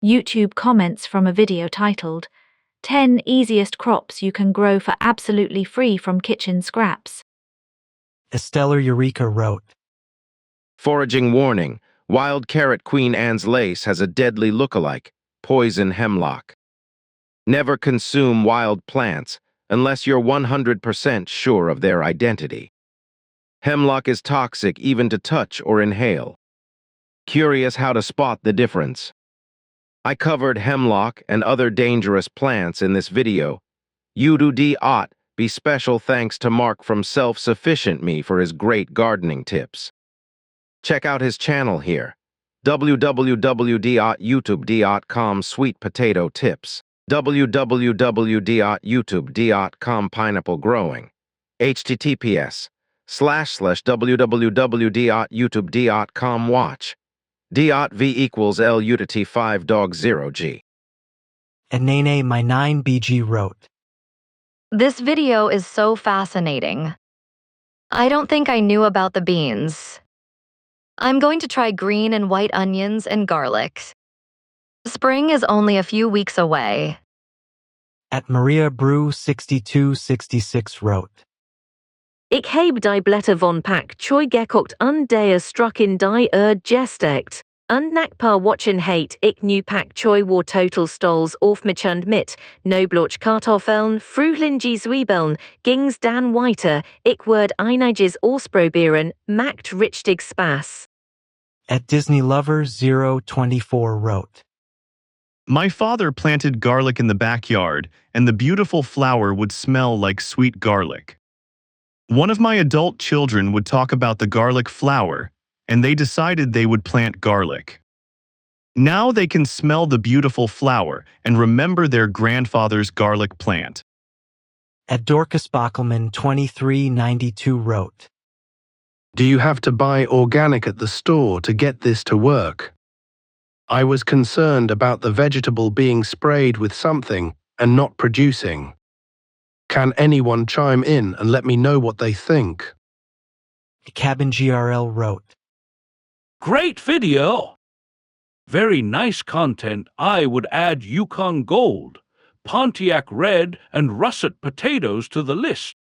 YouTube comments from a video titled 10 Easiest Crops You Can Grow for Absolutely Free from Kitchen Scraps. Estella Eureka wrote, Foraging warning. Wild carrot Queen Anne's lace has a deadly look-alike, poison hemlock. Never consume wild plants unless you're 100% sure of their identity. Hemlock is toxic even to touch or inhale. Curious how to spot the difference? I covered hemlock and other dangerous plants in this video. Be special thanks to Mark from Self-Sufficient Me for his great gardening tips. Check out his channel here, www.youtube.com sweet potato tips, www.youtube.com pineapple growing, https://www.youtube.com watch, v equals LUT 5 dog 0G. and Nene My 9BG wrote, This video is so fascinating. I don't think I knew about the beans. I'm going to try green and white onions and garlic. Spring is only a few weeks away. At Maria Brew 6266 wrote, Ik heb die blätter von pak choi gekocht und der struck in die gestekt. Und nakpa watchen hate ik nu pak choi war total stols aufmechund mit, nobloch kartoffeln, fruhlingi zwiebeln, gings dan weiter, ik word einiges ausprobieren, macht richtig Spaß. At Disney Lover 024 wrote, My father planted garlic in the backyard, and the beautiful flower would smell like sweet garlic. One of my adult children would talk about the garlic flower, and they decided they would plant garlic. Now they can smell the beautiful flower and remember their grandfather's garlic plant. At Dorcas Bockelman 2392 wrote, Do you have to buy organic at the store to get this to work? I was concerned about the vegetable being sprayed with something and not producing. Can anyone chime in and let me know what they think? Cabin GRL wrote, Great video! Very nice content. I would add Yukon Gold, Pontiac Red, and russet potatoes to the list.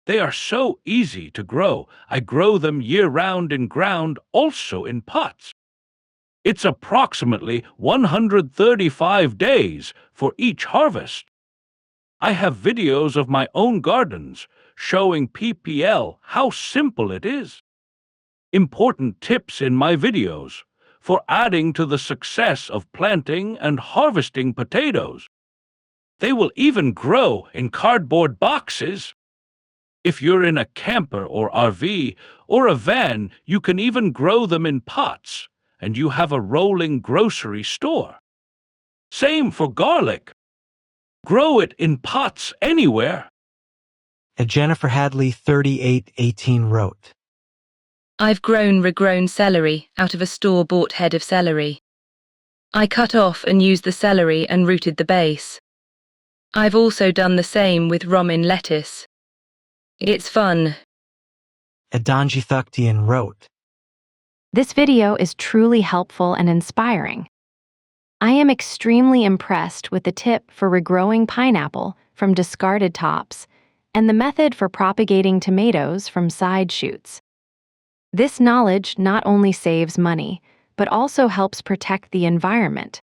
They are so easy to grow. I grow them year-round in ground, also in pots. It's approximately 135 days for each harvest. I have videos of my own gardens showing PPL how simple it is. Important tips in my videos for adding to the success of planting and harvesting potatoes. They will even grow in cardboard boxes. If you're in a camper or RV or a van, you can even grow them in pots, and you have a rolling grocery store. Same for garlic. Grow it in pots anywhere. At Jennifer Hadley 3818 wrote, I've grown regrown celery out of a store-bought head of celery. I cut off and used the celery and rooted the base. I've also done the same with romaine lettuce. It's fun. At Donji Thuktian wrote, This video is truly helpful and inspiring. I am extremely impressed with the tip for regrowing pineapple from discarded tops and the method for propagating tomatoes from side shoots. This knowledge not only saves money, but also helps protect the environment.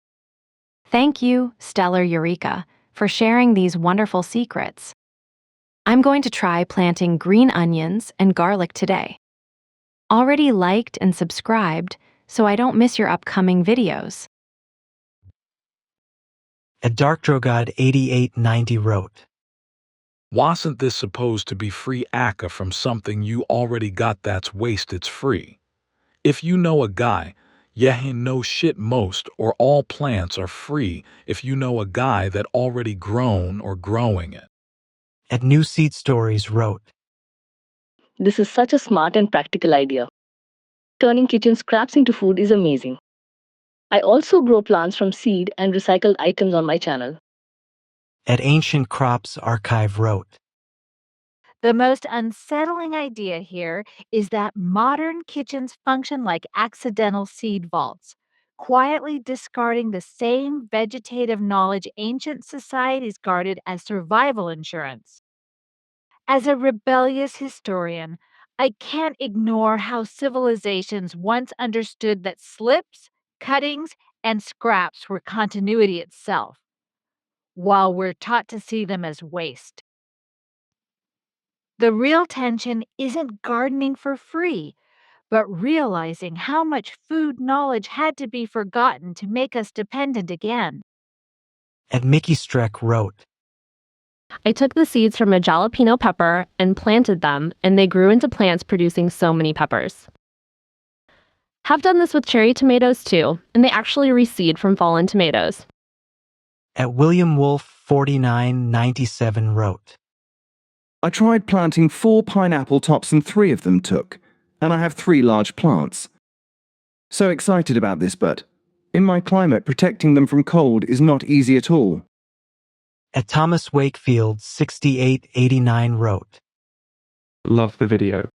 Thank you, Stellar Eureka, for sharing these wonderful secrets. I'm going to try planting green onions and garlic today. Already liked and subscribed so I don't miss your upcoming videos. At Darkdrogod 8890 wrote, Wasn't this supposed to be free acca from something you already got that's waste it's free? If you know a guy, yeah he no shit most or all plants are free if you know a guy that already grown or growing it. At New Seed Stories wrote, This is such a smart and practical idea. Turning kitchen scraps into food is amazing. I also grow plants from seed and recycled items on my channel. At Ancient Crops Archive wrote, The most unsettling idea here is that modern kitchens function like accidental seed vaults. quietly discarding the same vegetative knowledge ancient societies guarded as survival insurance. As a rebellious historian, I can't ignore how civilizations once understood that slips, cuttings, and scraps were continuity itself, while we're taught to see them as waste. The real tension isn't gardening for free, but realizing how much food knowledge had to be forgotten to make us dependent again. And Mickey Streck wrote, I took the seeds from a jalapeno pepper and planted them, and they grew into plants producing so many peppers. Have done this with cherry tomatoes too, and they actually reseed from fallen tomatoes. At William Wolf 4997 wrote, I tried planting 4 pineapple tops and 3 of them took, and I have 3 large plants. So excited about this, but in my climate, protecting them from cold is not easy at all. At Thomas Wakefield 6889 wrote, Love the video.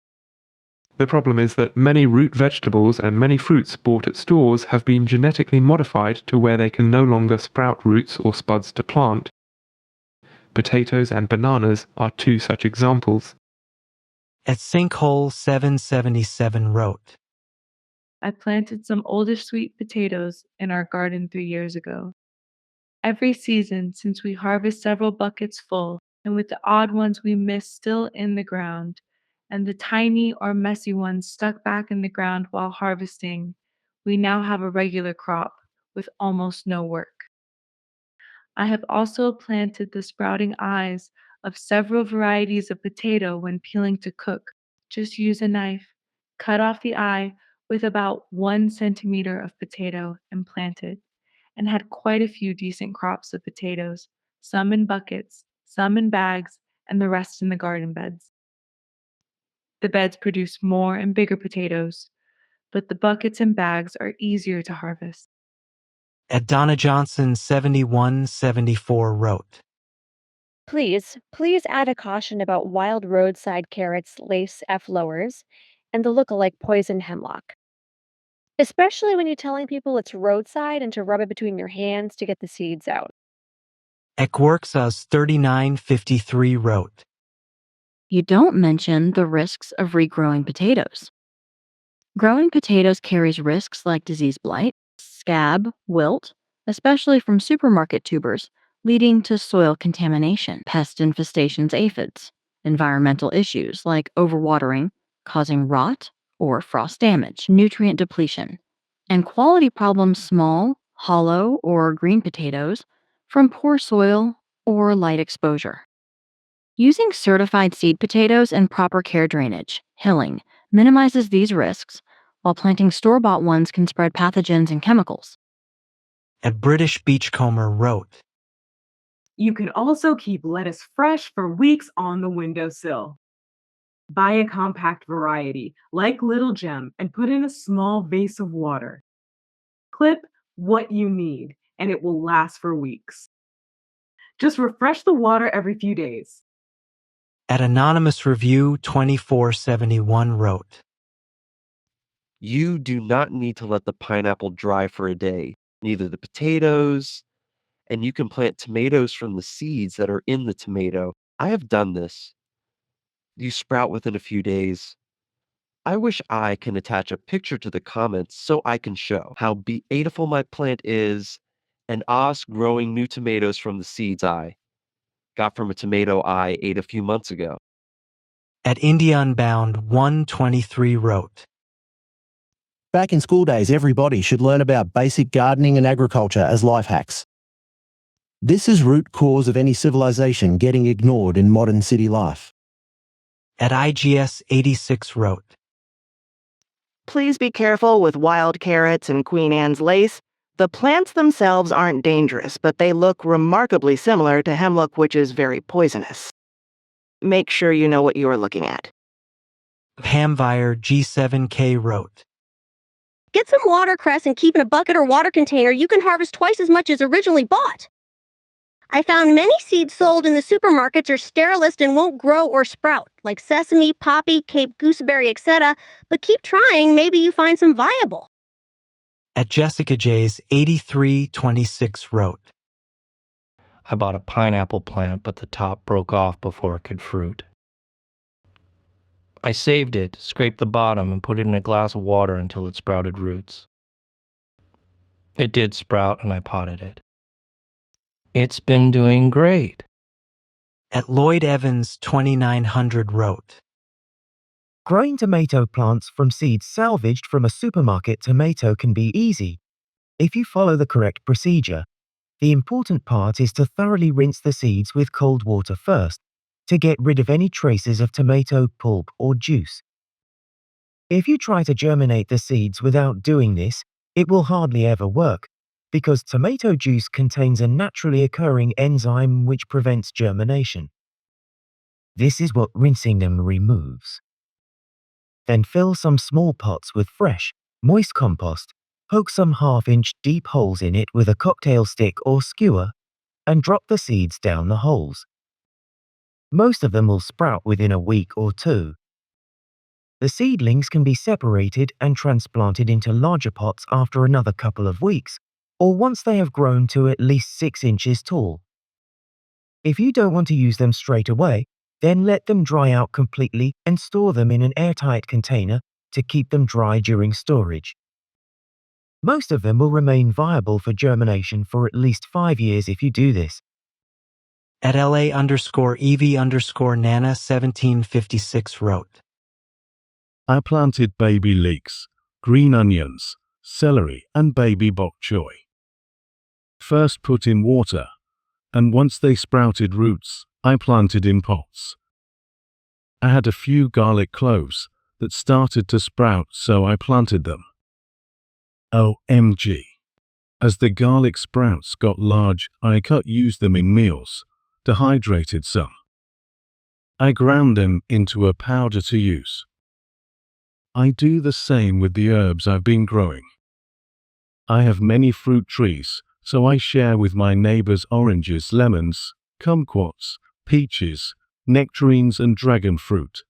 The problem is that many root vegetables and many fruits bought at stores have been genetically modified to where they can no longer sprout roots or spuds to plant. Potatoes and bananas are 2 such examples. At Sinkhole 777 wrote, I planted some oldish sweet potatoes in our garden 3 years ago. Every season, since we harvest several buckets full, and with the odd ones we miss still in the ground, and the tiny or messy ones stuck back in the ground while harvesting, we now have a regular crop with almost no work. I have also planted the sprouting eyes of several varieties of potato when peeling to cook. Just use a knife, cut off the eye with about 1 centimeter of potato and plant it, and had quite a few decent crops of potatoes, some in buckets, some in bags, and the rest in the garden beds. The beds produce more and bigger potatoes, but the buckets and bags are easier to harvest. At Donna Johnson 7174 wrote, Please add a caution about wild roadside carrots, lace F lowers, and the look-alike poison hemlock. Especially when you're telling people it's roadside and to rub it between your hands to get the seeds out. At Gworksas 3953 wrote, You don't mention the risks of regrowing potatoes. Growing potatoes carries risks like disease blight, scab, wilt, especially from supermarket tubers, leading to soil contamination, pest infestations, aphids, environmental issues like overwatering, causing rot or frost damage, nutrient depletion, and quality problems small, hollow, or green potatoes from poor soil or light exposure. Using certified seed potatoes and proper care drainage, hilling, minimizes these risks, while planting store-bought ones can spread pathogens and chemicals. At British Beachcomber wrote, You can also keep lettuce fresh for weeks on the windowsill. Buy a compact variety, like Little Gem, and put in a small vase of water. Clip what you need, and it will last for weeks. Just refresh the water every few days. At Anonymous Review 2471 wrote, You do not need to let the pineapple dry for a day, neither the potatoes, and you can plant tomatoes from the seeds that are in the tomato. I have done this. You sprout within a few days. I wish I can attach a picture to the comments so I can show how beautiful my plant is and us growing new tomatoes from the seeds I got from a tomato I ate a few months ago. At India Unbound 123 wrote, Back in school days, everybody should learn about basic gardening and agriculture as life hacks. This is root cause of any civilization getting ignored in modern city life. At IGS 86 wrote, Please be careful with wild carrots and Queen Anne's lace. The plants themselves aren't dangerous, but they look remarkably similar to hemlock, which is very poisonous. Make sure you know what you are looking at. Hamvire G7K wrote, Get some watercress and keep in a bucket or water container. You can harvest twice as much as originally bought. I found many seeds sold in the supermarkets are sterilized and won't grow or sprout, like sesame, poppy, Cape gooseberry, etc. But keep trying, maybe you find some viable. At Jessica J's 8326 wrote, I bought a pineapple plant, but the top broke off before it could fruit. I saved it, scraped the bottom, and put it in a glass of water until it sprouted roots. It did sprout, and I potted it. It's been doing great. At Lloyd Evans 2900 wrote, Growing tomato plants from seeds salvaged from a supermarket tomato can be easy if you follow the correct procedure. The important part is to thoroughly rinse the seeds with cold water first to get rid of any traces of tomato pulp or juice. If you try to germinate the seeds without doing this, it will hardly ever work, because tomato juice contains a naturally occurring enzyme which prevents germination. This is what rinsing them removes. Then fill some small pots with fresh, moist compost, poke some half-inch deep holes in it with a cocktail stick or skewer, and drop the seeds down the holes. Most of them will sprout within a week or two. The seedlings can be separated and transplanted into larger pots after another couple of weeks, or once they have grown to at least 6 inches tall. If you don't want to use them straight away, then let them dry out completely and store them in an airtight container to keep them dry during storage. Most of them will remain viable for germination for at least 5 years if you do this. At LA_EV_Nana 1756 wrote, I planted baby leeks, green onions, celery, and baby bok choy. First put in water, and once they sprouted roots, I planted in pots. I had a few garlic cloves that started to sprout, so I planted them. OMG. As the garlic sprouts got large, I used them in meals, dehydrated some. I ground them into a powder to use. I do the same with the herbs I've been growing. I have many fruit trees, so I share with my neighbors oranges, lemons, kumquats, peaches, nectarines, and dragon fruit.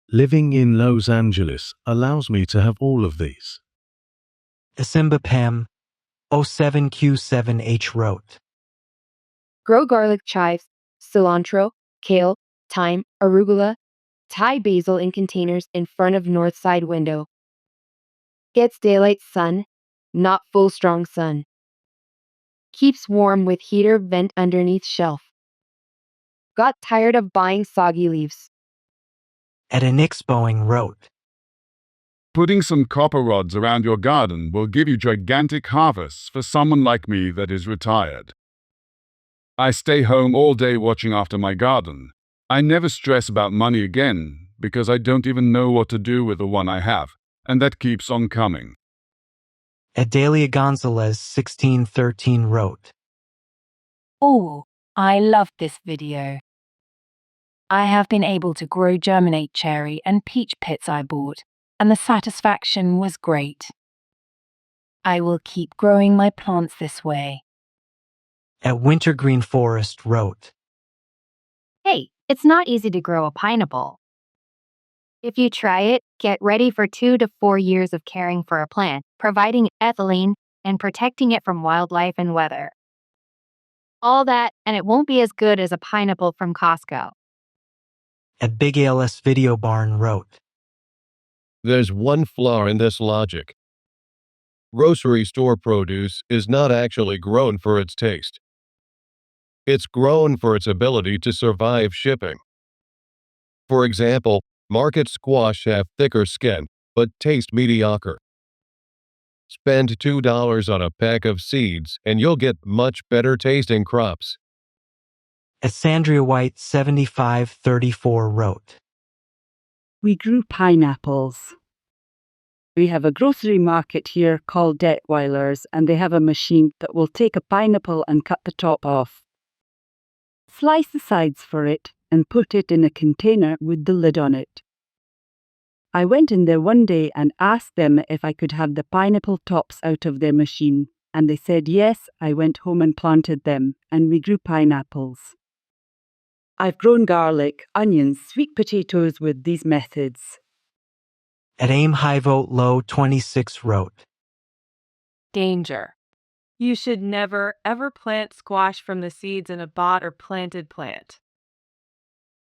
Living in Los Angeles allows me to have all of these. Asimba Pam 07Q7H wrote, Grow garlic chives, cilantro, kale, thyme, arugula, Thai basil in containers in front of north side window. Gets daylight sun, not full strong sun. Keeps warm with heater vent underneath shelf. Got tired of buying soggy leaves. At Enixboing wrote, Putting some copper rods around your garden will give you gigantic harvests for someone like me that is retired. I stay home all day watching after my garden. I never stress about money again because I don't even know what to do with the one I have, and that keeps on coming. At Dalia Gonzalez 1613 wrote, Oh, I loved this video. I have been able to grow germinate cherry and peach pits I bought, and the satisfaction was great. I will keep growing my plants this way. At Wintergreen Forest wrote, Hey, it's not easy to grow a pineapple. If you try it, get ready for 2 to 4 years of caring for a plant, providing ethylene, and protecting it from wildlife and weather. All that, and it won't be as good as a pineapple from Costco. At Big ALS Video Barn wrote, There's one flaw in this logic. Grocery store produce is not actually grown for its taste. It's grown for its ability to survive shipping. For example, market squash have thicker skin, but taste mediocre. Spend $2 on a pack of seeds and you'll get much better tasting crops. At Sandria White 7534 wrote, We grew pineapples. We have a grocery market here called Detweiler's, and they have a machine that will take a pineapple and cut the top off. Slice the sides for it and put it in a container with the lid on it. I went in there one day and asked them if I could have the pineapple tops out of their machine, and they said yes. I went home and planted them, and we grew pineapples. I've grown garlic, onions, sweet potatoes with these methods. At Aim High Vote Low 26 wrote, Danger. You should never, ever plant squash from the seeds in a bought or planted plant.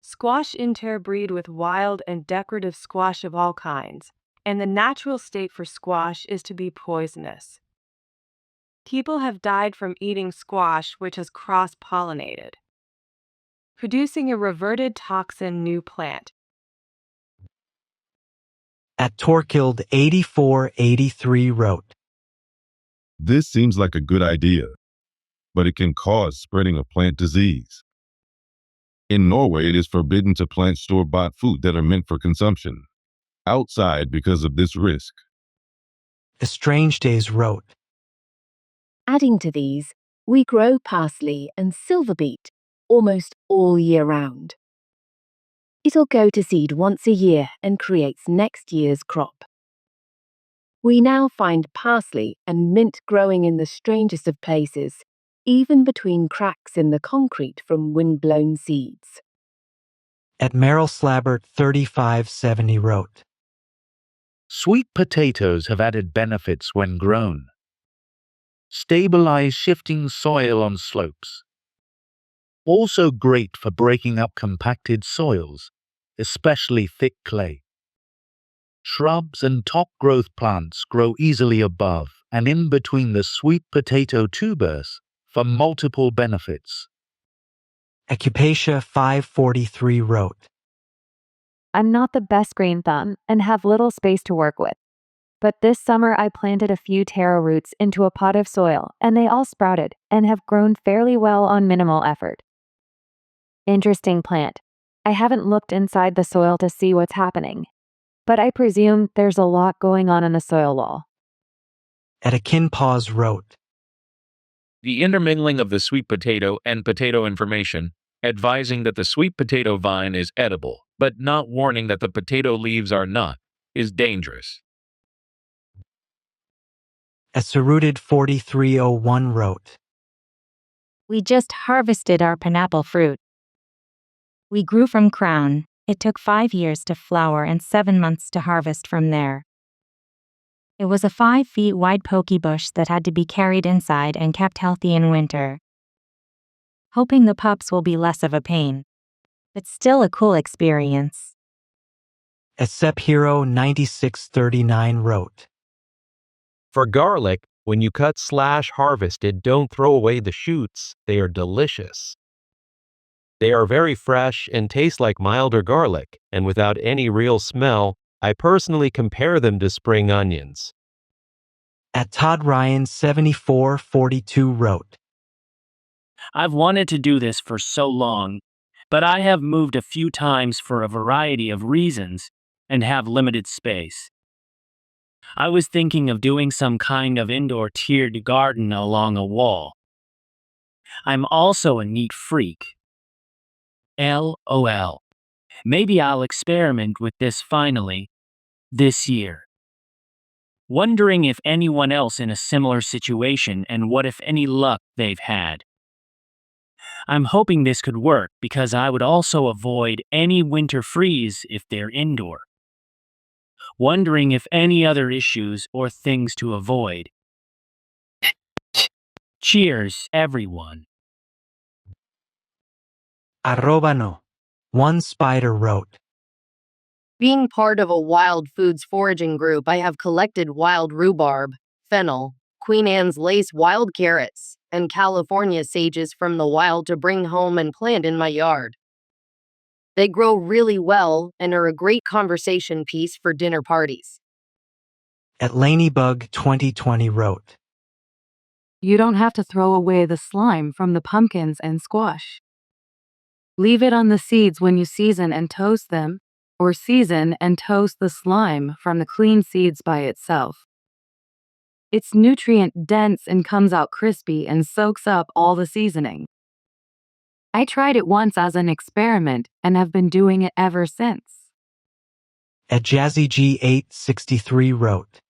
Squash interbreed with wild and decorative squash of all kinds, and the natural state for squash is to be poisonous. People have died from eating squash which has cross-pollinated, producing a reverted toxin new plant. At Torkild 8483 wrote, This seems like a good idea, but it can cause spreading of plant disease. In Norway, it is forbidden to plant store-bought food that are meant for consumption outside because of this risk. Estrange Days wrote, Adding to these, we grow parsley and silver beet almost all year round. It'll go to seed once a year and creates next year's crop. We now find parsley and mint growing in the strangest of places, even between cracks in the concrete from wind-blown seeds. At Merrill Slabbert 3570 wrote, Sweet potatoes have added benefits when grown. Stabilize shifting soil on slopes. Also great for breaking up compacted soils, especially thick clay. Shrubs and top-growth plants grow easily above and in between the sweet potato tubers for multiple benefits. Accupacia 543 wrote, I'm not the best green thumb and have little space to work with. But this summer I planted a few taro roots into a pot of soil and they all sprouted and have grown fairly well on minimal effort. Interesting plant. I haven't looked inside the soil to see what's happening, but I presume there's a lot going on in the soil wall. At Akinpause wrote, The intermingling of the sweet potato and potato information, advising that the sweet potato vine is edible, but not warning that the potato leaves are not, is dangerous. At Cerruted 4301 wrote, We just harvested our pineapple fruit. We grew from crown. It took 5 years to flower and 7 months to harvest from there. It was a 5 feet wide pokey bush that had to be carried inside and kept healthy in winter. Hoping the pups will be less of a pain. But still a cool experience. At Sep Hero 9639 wrote, For garlic, when you cut/harvested, don't throw away the shoots. They are delicious. They are very fresh and taste like milder garlic, and without any real smell. I personally compare them to spring onions. At Todd Ryan 7442 wrote, I've wanted to do this for so long, but I have moved a few times for a variety of reasons and have limited space. I was thinking of doing some kind of indoor tiered garden along a wall. I'm also a neat freak. LOL. Maybe I'll experiment with this finally, this year. Wondering if anyone else in a similar situation and what if any luck they've had. I'm hoping this could work because I would also avoid any winter freeze if they're indoor. Wondering if any other issues or things to avoid. Cheers, everyone. Arrobano. One Spider wrote, Being part of a wild foods foraging group, I have collected wild rhubarb, fennel, Queen Anne's lace wild carrots, and California sages from the wild to bring home and plant in my yard. They grow really well and are a great conversation piece for dinner parties. At Lanybug 2020 wrote, You don't have to throw away the slime from the pumpkins and squash. Leave it on the seeds when you season and toast them, or season and toast the slime from the clean seeds by itself. It's nutrient dense and comes out crispy and soaks up all the seasoning. I tried it once as an experiment and have been doing it ever since. At Jazzy G 863 wrote,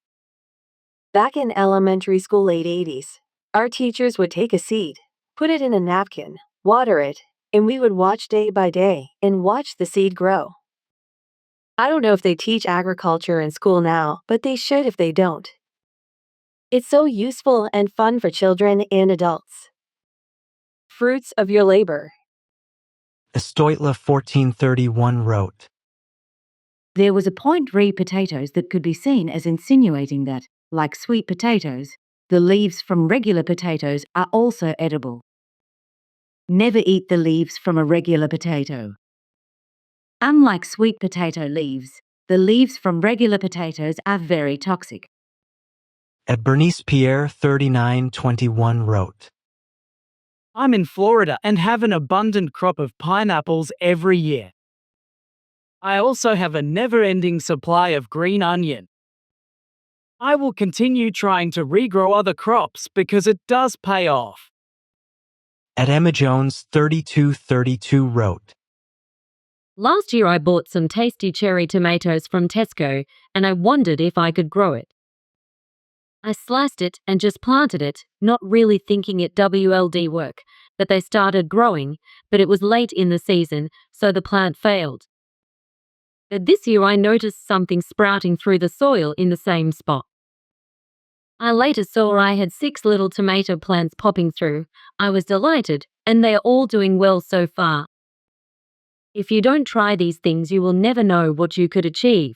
Back in elementary school late 80s, our teachers would take a seed, put it in a napkin, water it, and we would watch day by day and watch the seed grow. I don't know if they teach agriculture in school now, but they should if they don't. It's so useful and fun for children and adults. Fruits of your labor. Estoitla 1431 wrote, There was a point re potatoes that could be seen as insinuating that, like sweet potatoes, the leaves from regular potatoes are also edible. Never eat the leaves from a regular potato. Unlike sweet potato leaves, the leaves from regular potatoes are very toxic. At Bernice Pierre 3921 wrote, I'm in Florida and have an abundant crop of pineapples every year. I also have a never-ending supply of green onion. I will continue trying to regrow other crops because it does pay off. At Emma Jones 3232 wrote, Last year I bought some tasty cherry tomatoes from Tesco and I wondered if I could grow it. I sliced it and just planted it, not really thinking it WLD work, but they started growing, but it was late in the season, so the plant failed. But this year I noticed something sprouting through the soil in the same spot. I later saw I had 6 little tomato plants popping through. I was delighted, and they are all doing well so far. If you don't try these things, you will never know what you could achieve.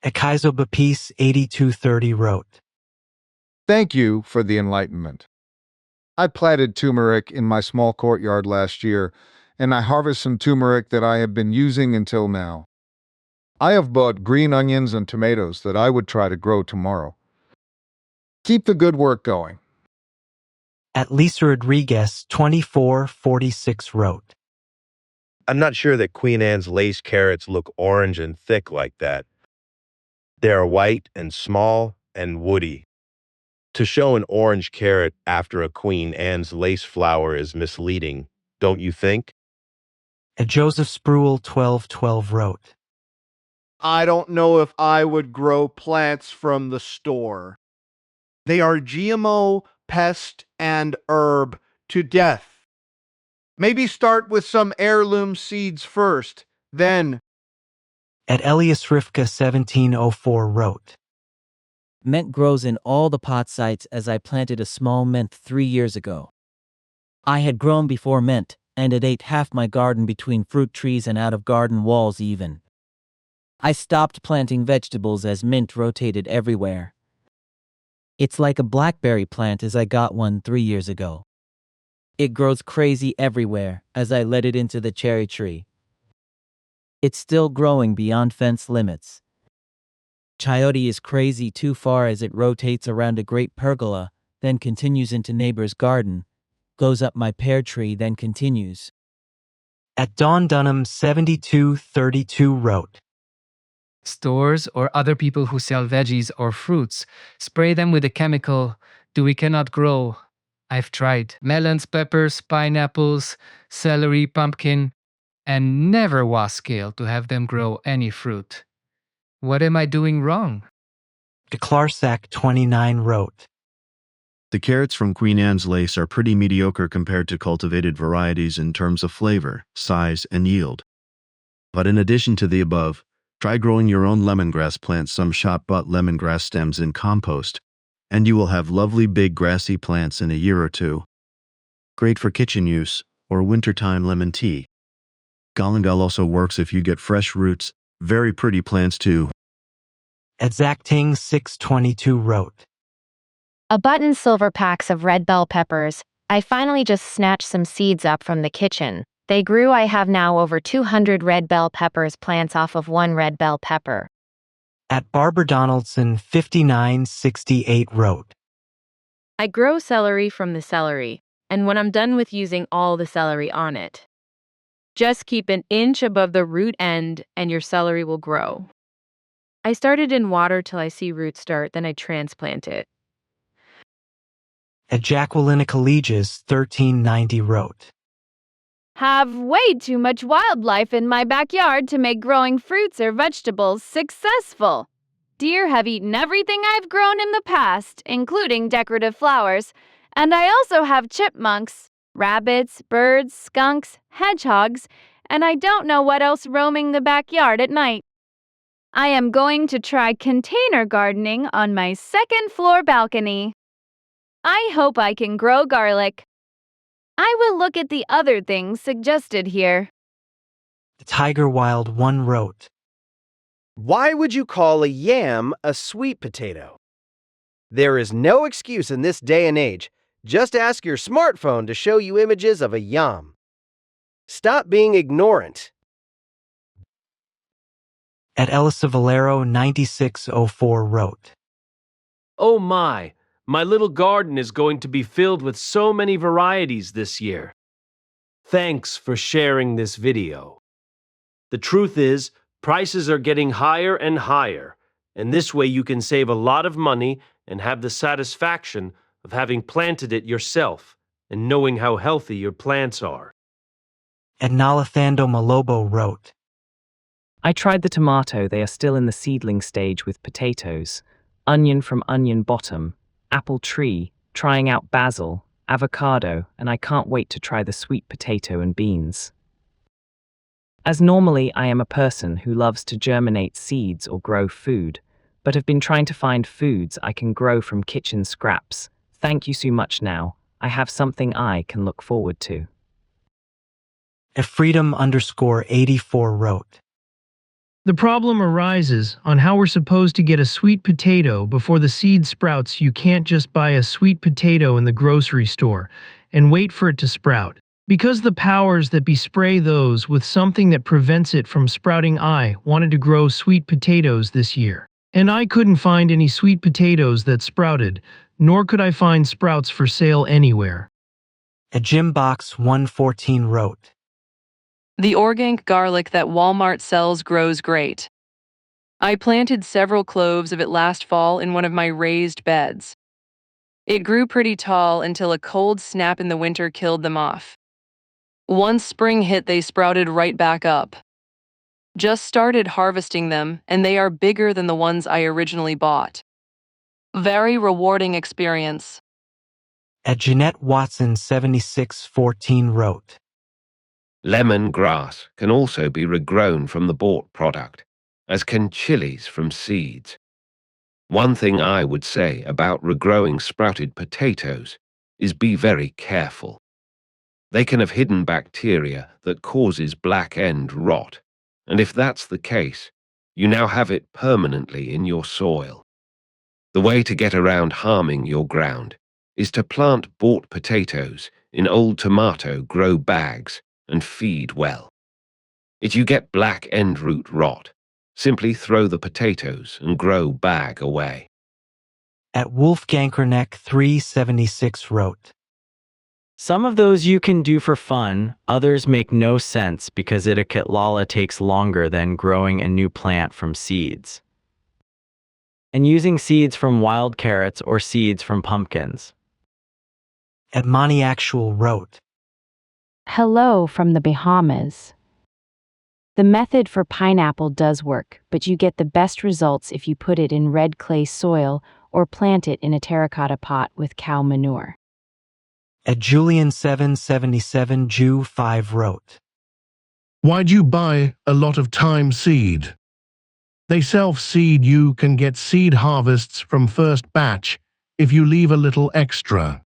At Kaizo Baptiste 8230 wrote, Thank you for the enlightenment. I planted turmeric in my small courtyard last year, and I harvest some turmeric that I have been using until now. I have bought green onions and tomatoes that I would try to grow tomorrow. Keep the good work going. At Lisa Rodriguez 2446 wrote, I'm not sure that Queen Anne's lace carrots look orange and thick like that. They are white and small and woody. To show an orange carrot after a Queen Anne's lace flower is misleading, don't you think? At Joseph Spruill 1212 wrote, I don't know if I would grow plants from the store. They are GMO, pest, and herb to death. Maybe start with some heirloom seeds first, then. At Elias Rivka 1704 wrote, Mint grows in all the pot sites as I planted a small mint 3 years ago. I had grown before mint, and it ate half my garden between fruit trees and out of garden walls even. I stopped planting vegetables as mint rotated everywhere. It's like a blackberry plant as I got one 3 years ago. It grows crazy everywhere as I let it into the cherry tree. It's still growing beyond fence limits. Chayote is crazy too far as it rotates around a great pergola, then continues into neighbor's garden, goes up my pear tree, then continues. At Dawn Dunham 7232 wrote, Stores or other people who sell veggies or fruits spray them with a chemical we cannot grow. I've tried melons, peppers, pineapples, celery, pumpkin, and never was scale to have them grow any fruit. What am I doing wrong? DeClarsac 29 wrote, The carrots from Queen Anne's lace are pretty mediocre compared to cultivated varieties in terms of flavor, size, and yield. But in addition to the above, try growing your own lemongrass plants, some shop-bought lemongrass stems in compost, and you will have lovely big grassy plants in a year or two. Great for kitchen use or wintertime lemon tea. Galangal also works if you get fresh roots, very pretty plants too. At Zach Ting 622 wrote, A button silver packs of red bell peppers. I finally just snatched some seeds up from the kitchen. They grew. I have now over 200 red bell peppers plants off of one red bell pepper. At Barbara Donaldson 5968 wrote, I grow celery from the celery, and when I'm done with using all the celery on it, just keep an inch above the root end and your celery will grow. I start it in water till I see roots start, then I transplant it. At Jacqueline Colleges 1390 wrote, Have way too much wildlife in my backyard to make growing fruits or vegetables successful. Deer have eaten everything I've grown in the past, including decorative flowers, and I also have chipmunks, rabbits, birds, skunks, hedgehogs, and I don't know what else roaming the backyard at night. I am going to try container gardening on my second floor balcony. I hope I can grow garlic. I will look at the other things suggested here. The Tiger Wild 1 wrote, Why would you call a yam a sweet potato? There is no excuse in this day and age. Just ask your smartphone to show you images of a yam. Stop being ignorant. At Elisa Valero 9604 wrote, Oh my little garden is going to be filled with so many varieties this year. Thanks for sharing this video. The truth is, prices are getting higher and higher, and this way you can save a lot of money and have the satisfaction of having planted it yourself and knowing how healthy your plants are. And Nalathando Malobo wrote, I tried the tomato, they are still in the seedling stage with potatoes, onion from onion bottom, apple tree, trying out basil, avocado, and I can't wait to try the sweet potato and beans. As normally I am a person who loves to germinate seeds or grow food, but have been trying to find foods I can grow from kitchen scraps. Thank you so much now. I have something I can look forward to. At Freedom_84 wrote, The problem arises on how we're supposed to get a sweet potato before the seed sprouts. You can't just buy a sweet potato in the grocery store and wait for it to sprout. Because the powers that be spray those with something that prevents it from sprouting. I wanted to grow sweet potatoes this year, and I couldn't find any sweet potatoes that sprouted, nor could I find sprouts for sale anywhere. At Jimbox114 wrote, The organic garlic that Walmart sells grows great. I planted several cloves of it last fall in one of my raised beds. It grew pretty tall until a cold snap in the winter killed them off. Once spring hit, they sprouted right back up. Just started harvesting them, and they are bigger than the ones I originally bought. Very rewarding experience. At Jeanette Watson 7614 wrote, Lemongrass can also be regrown from the bought product, as can chilies from seeds. One thing I would say about regrowing sprouted potatoes is be very careful. They can have hidden bacteria that causes black end rot, and if that's the case, you now have it permanently in your soil. The way to get around harming your ground is to plant bought potatoes in old tomato grow bags and feed well. If you get black end root rot, simply throw the potatoes and grow bag away. At Wolfgankerneck 376 wrote, Some of those you can do for fun, others make no sense because Itakitlala takes longer than growing a new plant from seeds. And using seeds from wild carrots or seeds from pumpkins. At Moniactual wrote, Hello from the Bahamas. The method for pineapple does work, but you get the best results if you put it in red clay soil or plant it in a terracotta pot with cow manure. At Julian777 Jew 5 wrote, Why'd you buy a lot of thyme seed? They self-seed. You can get seed harvests from first batch if you leave a little extra.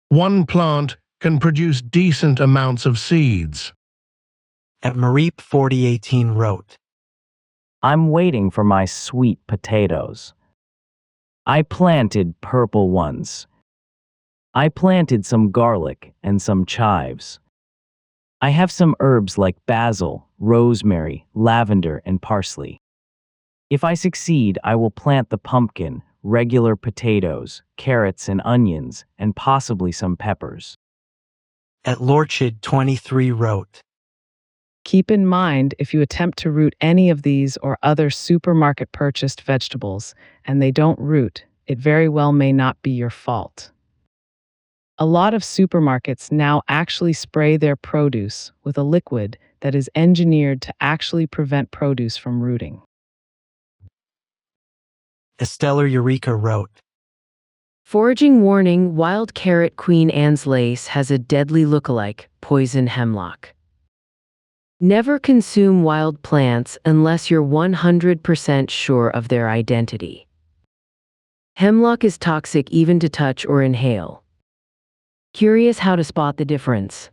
One plant can produce decent amounts of seeds. At Mareep 4018 wrote, I'm waiting for my sweet potatoes. I planted purple ones. I planted some garlic and some chives. I have some herbs like basil, rosemary, lavender, and parsley. If I succeed, I will plant the pumpkin, regular potatoes, carrots, and onions, and possibly some peppers. At Lorchid 23 wrote, Keep in mind, if you attempt to root any of these or other supermarket purchased vegetables and they don't root, it very well may not be your fault. A lot of supermarkets now actually spray their produce with a liquid that is engineered to actually prevent produce from rooting. Stellar Eureka wrote, Foraging warning, wild carrot Queen Anne's lace has a deadly lookalike, poison hemlock. Never consume wild plants unless you're 100% sure of their identity. Hemlock is toxic even to touch or inhale. Curious how to spot the difference?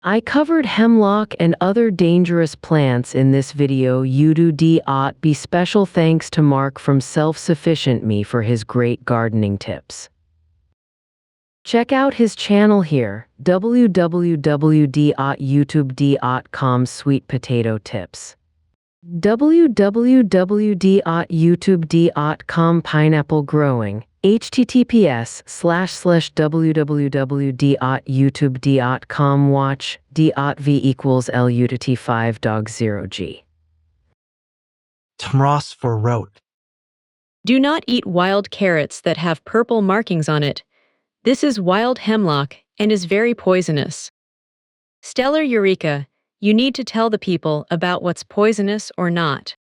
I covered hemlock and other dangerous plants in this video. Be special thanks to Mark from Self-Sufficient Me for his great gardening tips. Check out his channel here, www.youtube.com sweet potato tips. www.youtube.com pineapple growing, https://www.youtube.com watch d.v=LU5dog0g. Tmros for rote. Do not eat wild carrots that have purple markings on it. This is wild hemlock and is very poisonous. Stellar Eureka, you need to tell the people about what's poisonous or not.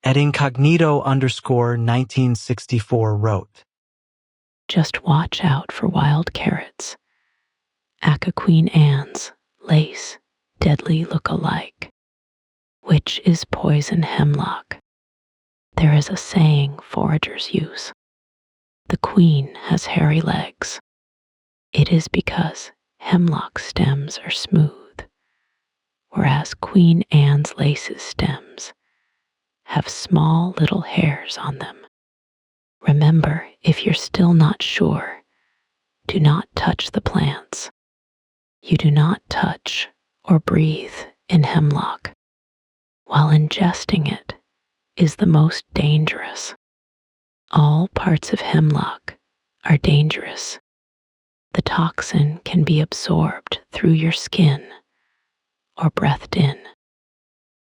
At incognito_1964 wrote. Just watch out for wild carrots. Aka Queen Anne's, lace, deadly look-alike. Which is poison hemlock? There is a saying foragers use. The queen has hairy legs. It is because hemlock stems are smooth, whereas Queen Anne's lace's stems have small little hairs on them. Remember, if you're still not sure, do not touch the plants. You do not touch or breathe in hemlock, while ingesting it is the most dangerous. All parts of hemlock are dangerous. The toxin can be absorbed through your skin or breathed in.